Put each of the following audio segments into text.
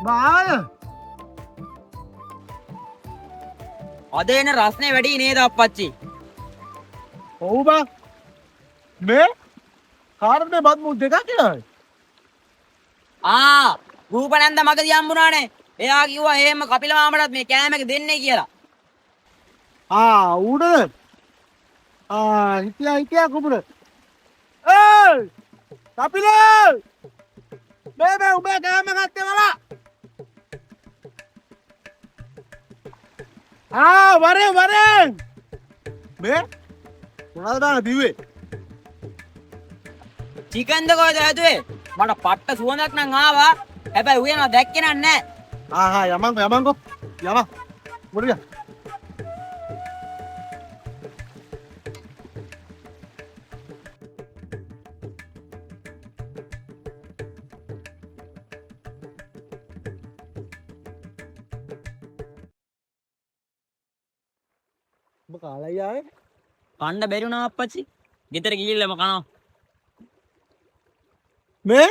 බාල අද එන රස්නේ වැඩි නේද අප්පච්චි? ඔව් බා මේ කාර්නේ බත් මුල් දෙකක් කියලායි. රූපනන්ද මගදී හම්බුණානේ. එයා කිව්වා එහෙම කපිල මාමටත් මේ කෑම එක දෙන්නේ කියලා. උඩ හිටියා කුඹුර. ඒයි කපිල මේ උඹේ කෑම ගත්තේ වලා. වරෙන් මේ මොනවද දාන දිවේ? චිකන්ද කොහෙද හැදුවේ? මට පට්ට සුවඳක් නම් ආවා. හැබැයි උයනවා දැක්කේ නැහැ. යමන්කෝ යම මුරියා. ඔබ කාලයි ආවේ? කන්න බැරි වුණා අප්පච්චි. ගෙදර ගිහිල්ලාම කනවා. මේ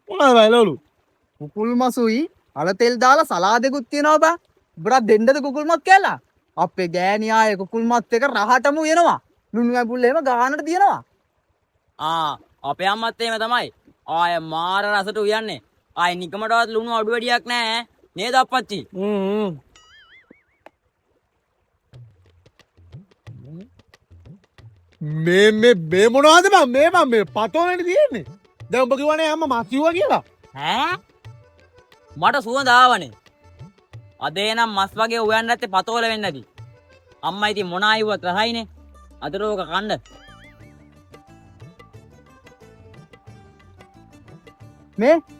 මොනවද බයිලවලු? කුකුල් මසුයි අල තෙල් දාලා සලාදෙකුත් තියෙනවා බා. උඹට දෙන්නද කුකුල් මස් කියලා? අපේ ගෑණි ආයේ කුකුල් මස් එක රහටම උයනවා. ලුණු ඇඹුල් එහෙම ගානට දිනනවා. අපේ අම්මත් එහෙම තමයි. ආය මාර රසට උයන්නේ. ආය නිකමටවත් ලුණු අඩු වැඩියක් නැහැ නේද අප්පච්චි? මේ මොනවද බං මේ පතෝනේ තියෙන්නේ. දැන් ඔබ කිව්වනේ අම්මා මස් කිව්වා කියලා. මට සුවඳ ආවනේ. අද එනම් මස් වගේ උයන්න නැත්තේ පතෝල වෙන්න ඇති. අම්මා ඉතින් මොන ආයුවත් රහයිනේ. අද රෝග කන්න.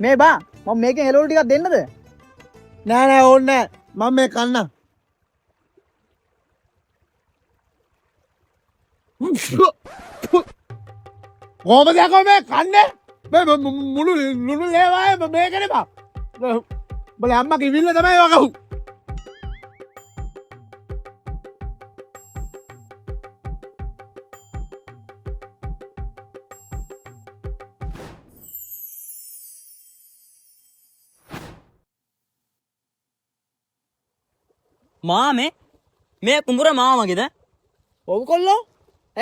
මේ බා මම මේකෙන් එළවලු ටිකක් දෙන්නද? නෑ ඕනේ නෑ. මම මේ කන්නම්. කොහමද යකෝ මේ කන්නේ? මේ මුළු ලුණු ලේවායේ මේකනේ බා. බල අම්මා කිවිල්ල තමයි වකහු. මාමේ මේ කුඹුර මාමගේද? ඔව් කොල්ලෝ.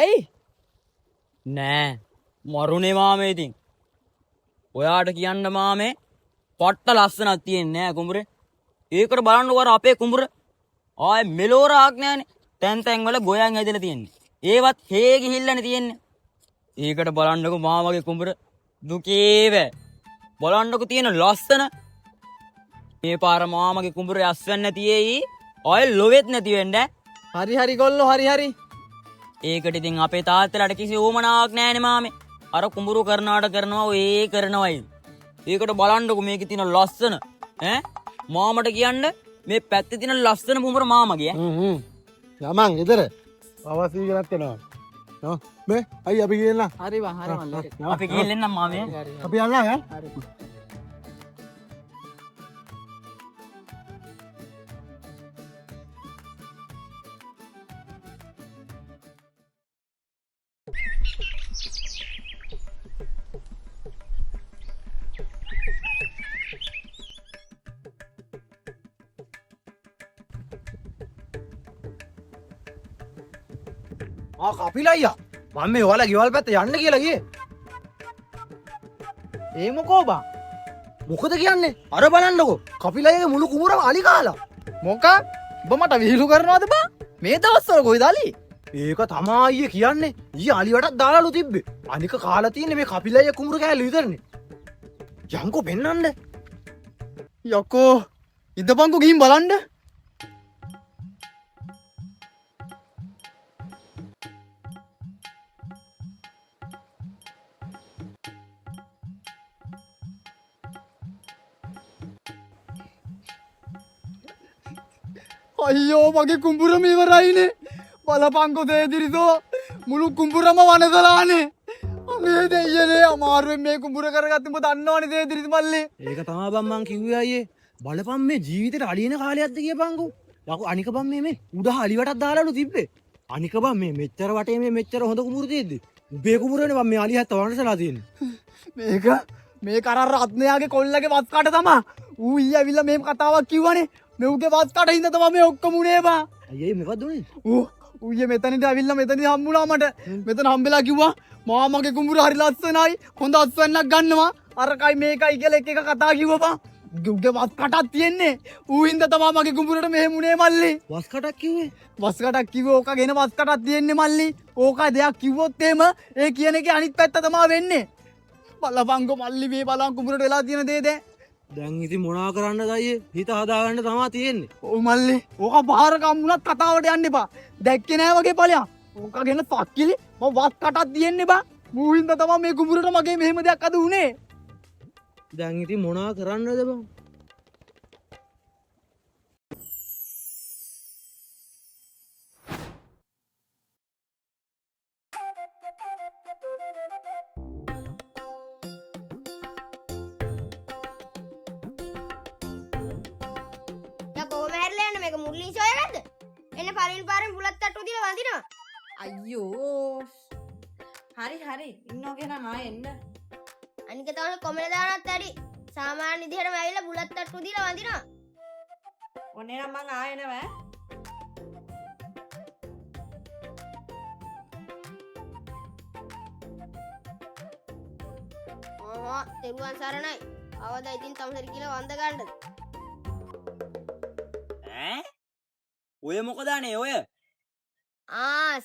ඇයි? නෑ මරුනේ මාමේ ඉතින්. ඔයාට කියන්න මාමේ පට්ට ලස්සනක් තියෙන්නේ නෑ කුඹුරේ. ඒකට බලන්නකො අර අපේ කුඹුර. ආයේ මෙලෝ රාක් නෑනේ. තැන් වල ගොයන් ඇදලා තියෙන්නේ. ඒවත් හේ ගිහිල්ලානේ තියෙන්නේ. ඒකට බලන්නකො මාමගේ කුඹුර. දුකේව. බලන්නකො තියෙන ලස්සන. මේ පාර මාමගේ කුඹුරේ අස්වැන්න තියෙයි. ආයේ ලොවෙත් නැති වෙන්නේ. හරි කොල්ලෝ හරි. ඒකට ඉතින් අපේ තාත්තලාට කිසි ඕමනාවක් නෑනේ මාමේ. අර කුඹුරු කරනාට කරනවා ඔය කරනවයි. ඒකට බලන්නකො මේකේ තියෙන ලස්සන මාමට කියන්න මේ පැත්තේ තියෙන ලස්සන කුඹුර මාමගේ. යමන් ගෙදර අවසී කරත් එනවා. මේ අයි අපි ගියන්න. හරි මල්ලි. අපි ගිහින් එන්නම් මාමේ. අපි යන්න ඈ. කපිල අයියා මම මේ ඔයාලා ගෙවල් පැත්ත යන්න කියලා ගියේ. ඒ මොකෝ බා? මොකද කියන්නේ? අර බලන්නකෝ. කපිල අයියාගේ මුළු කුඹුරම අලි කාලා. මොකක්? ඔබ මට විහිළු කරනවද බා? මේ දවස්වල කොයිද අලි? ඒක තමා අයියේ කියන්නේ. ඊ අලි වටක් දාලාලු තිබ්බේ. අනික කාලා තියෙන්නේ මේ කපිල අයියා කුඹුර කෑල්ල විතරනේ. යන්කෝ පෙන්නන්න. යකෝ ඉදපන්කෝ ගිහින් බලන්න. අයියෝ මගේ කුඹුරම ඉවරයිනේ. බලපංකෝ දේදිරිසෝ මුළු කුඹුරම වනසලානේ. මේ දෙයියනේ අමාරුවෙන් මේ කුඹුර කරගත්ත උඹ දන්නවනේ දේදිරිස මල්ලේ. ඒක තමයි බං මං කිව්වේ අයියේ. බලපන් මේ ජීවිතේට අලියන කාලයක්ද කියපංකෝ. යකෝ අනික බං මේ උඩ හලි වටක් දාලාලු තිබ්බේ. අනික බං මේ මෙච්චර වටේ මේ මෙච්චර හොඳ කුඹුර තියෙද්දි උඹේ කුඹුරනේ බං මේ අලිය හැත්ත වනසලා තියෙන්නේ. මේක මේ කරර රත්නයාගේ කොල්ලගේ වස් කාට තමා ඌ ඊ ඇවිල්ලා මේ කතාවක් කිව්වනේ මෙව්ගේ වස් කාට හින්දා තමයි මේ ඔක්කොම උනේ බා අයියේ මොකද උනේ ඌ ඊයේ මෙතනට ඇවිල්ලා මෙතනදී හම්බුණා මට මෙතන හම්බෙලා කිව්වා මාමගේ කුඹුර හරි ලස්සනයි හොඳ අස්වැන්නක් ගන්නවා අරකයි මේකයි කියලා එක කතා කිව්වා බා ඌගේ වස් කාටක් තියෙන්නේ ඌ හින්දා තමයි මගේ කුඹුරට මෙහෙම උනේ මල්ලි වස් කාටක් කිව්වේ වස් කාටක් කිව්වේ ඕක ගෙන වස් කාටක් තියෙන්නේ මල්ලි ඕක දෙයක් කිව්වොත් එහෙම ඒ කියන එකේ අනිත් පැත්ත තමයි වෙන්නේ බලපංගෝ මල්ලි මේ බලන් කුඹුරට වෙලා තියෙන දේ දැන් ඉතින් මොනා කරන්නද අයියේ හිත හදාගන්න තමයි තියෙන්නේ ඔව් මල්ලි ඕක බාහිර කම්මුණත් කතාවට යන්න එපා දැක්කේ නෑ වගේ ඵලයන් ඕක ගෙන පක්කිලි මම වස් කාටක් තියෙන්නේ බා ඌ හින්දා තමයි මේ කුඹුරට මගේ මෙහෙම දෙයක් අද උනේ දැන් ඉතින් මොනා කරන්නද බං මේක මුල්ලින් සොයගත්ද එන්න පරින් පාරෙන් බුලත් තට්ටු දීලා වඳිනවා අයියෝ හරි හරි ඉන්නෝගෙන නා එන්න අනික තමයි කොමල දානත් ඇරි සාමාන්‍ය විදිහටම ඇවිල්ලා බුලත් තට්ටු දීලා වඳිනවා ඔන්නේ නම් මං ආයෙනවා තෙරුවන් සරණයි අවදා ඉතින් තමසරි කියලා වඳ ගන්නද ඔය මොකදානේ ඔය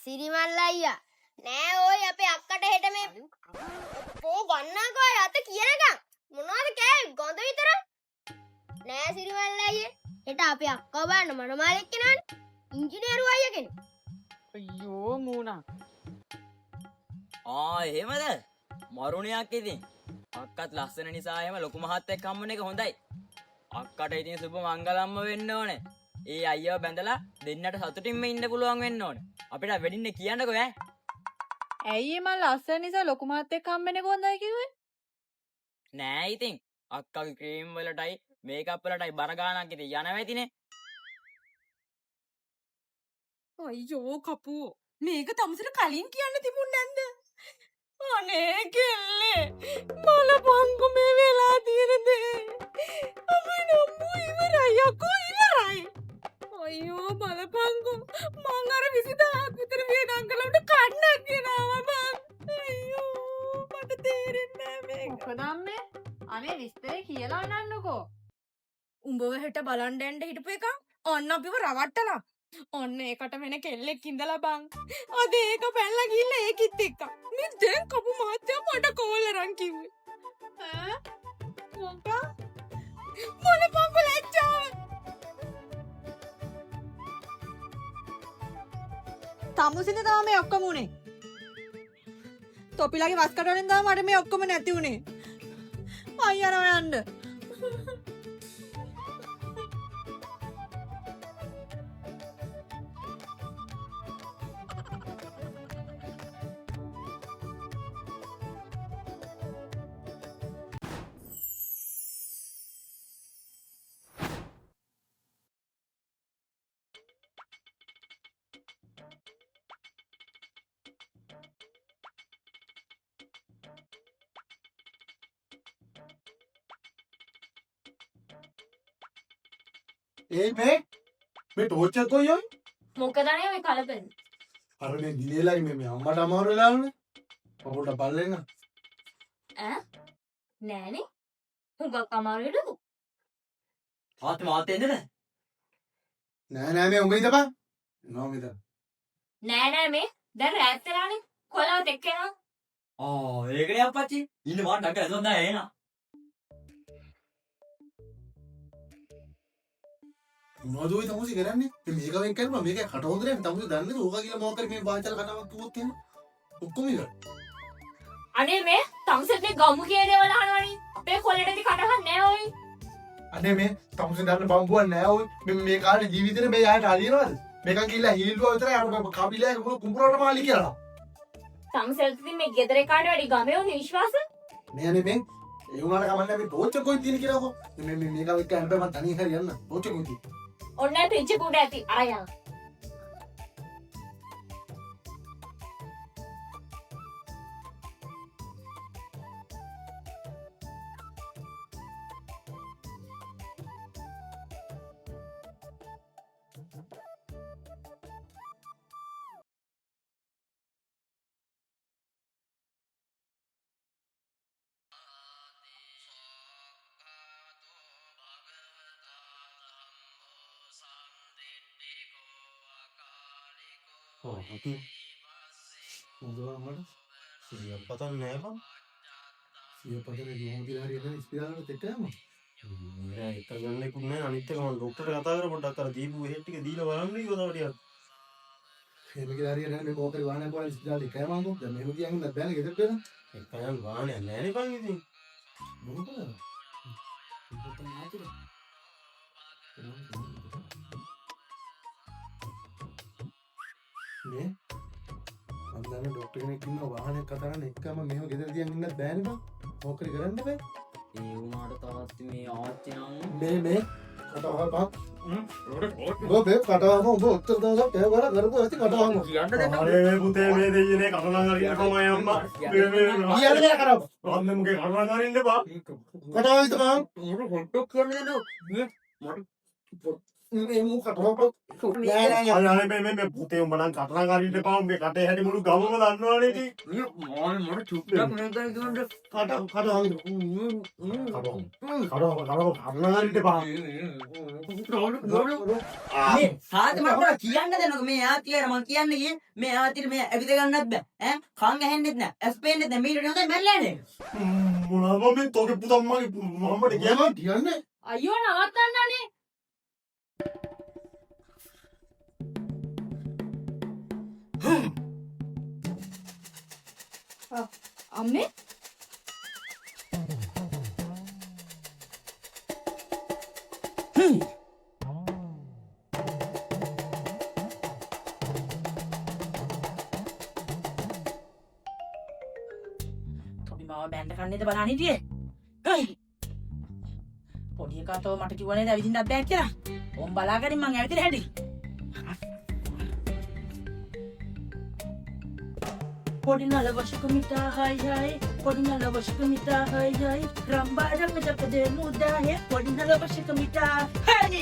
සිරිමල් අයියා නෑ ඔය අපේ අක්කට හෙට මේ පෝ ගන්නකෝ අත කියනකම් මොනවද කෑවේ ගොඳ විතර නෑ සිරිමල් අයියේ හෙට අපේ අක්කව බලන්න මනමාලෙක් කෙනානේ ඉංජිනේරු අයියා කෙනෙක් අයියෝ මූණා එහෙමද මරුණයක් ඉතින් අක්කත් ලස්සන නිසා එහෙම ලොකු මහත්තයෙක් හම්බුන එක හොඳයි අක්කට ඉතින් සුබ මංගලම්ම වෙන්න ඕනේ ඒ අයියව බැඳලා දෙන්නට සතුටින්ම ඉන්න පුළුවන් වෙන්න ඕනේ අපිට වෙඩින්න කියන්නකෝ ඈ ඇයි මං ලස්සන නිසා ලොකු මහත්තයෙක් හම්බෙන්නේ කොහොඳයි කිව්වේ නෑ ඉතින් අක්කගේ ක්‍රීම් වලටයි මේකප් වලටයි බර ගානක් ඉතින් යනවා ඇතිනේ අයියෝ කපුව මේක තමසට කලින් කියන්න තිබුණ නැන්ද අනේ කෙල්ලේ බලපංකු මේ වෙලා තියෙන දේ අපේ නම්බු ඉවරයි යකෝ ඉවරයි අයියෝ බලපංකු මං අර 20000ක් විතර වේදම් කළාට කන්නක් ගෙනාවා බං අයියෝ මට තේරෙන්නේ නැහැ මේක මොකද අම්මේ අනේ විස්තරේ කියලා අනන්නකෝ උඹව හෙට බලන් දැන්න හිටපු එක ඔන්න අපිව රවට්ටලා ඔන්න ඒකට වෙන කෙල්ලෙක් ඉඳලා බං අද ඒක පැනලා ගිහිල්ලා ඒකිත් එක්ක මේ දැන් කපු මහත්තයා මට කෝල් අරන් කිව්වේ ඈ මොකක් මොන පොම්පලච්චා තමුසින්ද තමයි මේ ඔක්කොම උනේ තොපිලාගේ වස් කඩවලින් තමයි මට මේ ඔක්කොම නැති උනේ අයියෝ යන්න මේ ටෝච් එක කොයි යයි මොකදනේ මේ කලබල අර මේ දිනේලයි මේ අම්මට අමාරු වෙලානේ පොඩ බලන්න ඈ නෑනේ හුඟක් අමාරුයිද මාතේ එන්නද නෑ මේ උඹ ඉඳපන් නෝ මෙතන නෑ මේ දැන් රැත් වෙලානේ කොලාවත් එක්ක යනවා ඒකනේ අප්පච්චි ඉන්න මාත් ඩංග ඇඳන් දැන් එනවා මොනවද ඔය තමුසි කරන්නේ මේක වෙන් කරනවා මේක කට හොඳ නැහැ තමුසි දන්නේ ඕක කියලා මොකක් කරේ මේ වාචල කතාවක් කිව්වොත් එහෙම ඔක්කොම ඉවර අනේ මේ තමුසෙත් මේ ගමු කියන දේවල් අහනවනේ අපේ කොල්ලේටදී කටහන් නෑ ඔයි අනේ මේ තමුසි දන්න බම්බුවක් නෑ ඔය මේ කාලේ ජීවිතේ මේ ආයට හරියනවද මේකන් කියලා හීල්ුවා විතරයි අර කපිලා කුඹුරට මාලි කියලා තමුසෙත් මේ ගෙදර කාට වැඩි ගමේ උන් විශ්වාස මේ අනේ මේ ඒ උනාට කමන්නේ මේ ටෝච් එක කොයි තියෙන කියලාකෝ මේ මේක එක්ක යන්න බෑ මම තනියෙන් හරි යන්න ටෝච් එක කොයි තියෙන්නේ ඔන්න පිච්ච කුඩ ඇති අරයන් මොකද සිය පතන් නෑ බං. සිය පදේ මොහොතේ හරි එතන ඉස්පිරිතාලෙට දෙට්ටම නෑ එක ගන්නෙකුත් නෑ. අනිත් එක මම ડોක්ටර්ට කතා කරලා පොඩ්ඩක් අර දීපු එහෙත් ටික දීලා බලන්න කිව්වා තව ටිකක්. මේකේ හරියට නෑ මේ මොකද වාහනයක් වල ඉස්පිරිතාලේ කෑමංගෝ දැන් මෙහෙම කියන්න බෑනේ ගෙදරට එන්න එක යන වාහනයක් නෑනේ බං ඉතින්. මොකද නේ අන්දන්න ඩොක්ටර් කෙනෙක් ඉන්නවා වාහනයක් කතා කරන්න එක්කම මෙහෙම ගෙදර තියන් ඉන්නත් බෑනේ බං මොකද කරන්න බෑ ඒ වුණාට තාත්ති මේ ආච්චි නම් මේ කතාවල් බං ඔබ බේ කතාවම ඔබ උත්තර දවසක් ඒ වල කරපු ඇති කතාවම කියන්න දෙන්න අනේ පුතේ මේ දෙයියනේ කටනම් අරින්න කොමයි අම්මා. කියන්න දෙයක් කරා අම්මේ මුගේ කටනම් අරින්න බා. කතාව විතර බං මොකද හොට්ටොක් කියන්න දෙන්න මේ මු කතාව නෑ නෑ අනේ මේ පුතේ උඹ නම් කටනම් අරින්න බා. උඹේ කටේ හැටි මුළු ගමම දන්නවනේ ඉතින්. මට චුට්ටක් මේක කියන්න කතාව මේ සාත මට කියන්න දෙන්නකො මේ ආතියට මං කියන්න ගියේ මේ ආතියට මේ ඇවිද ගන්නත් බෑ ඈ කන් ඇහෙන්නෙත් නෑ ඇස් පේන්නෙත් නෑ මීට හොඳයි මැල්ලානේ මොනවා මේ තෝගේ පුතා මගේ මම්මට කියනවා. කියන්නේ අයියෝ නවත්තන්නනේ. අම්මේ තොපි මාව බෑන්ඩ කන්නේද බලන්න හිටියේ. හයි. පොඩි එකා තව මට කිව්ව නේද ඇවිදින්නත් බෑ කියලා. ඕම් බලාගනින් මං ඇවිදින හැටි. පොඩි නල වශක මිටා හයි හයි පොඩි නල වශක මිටා හයි හයි රම්බාරම් මෙතක දෙ මුදා හේ පොඩි නල වශක මිටා හයි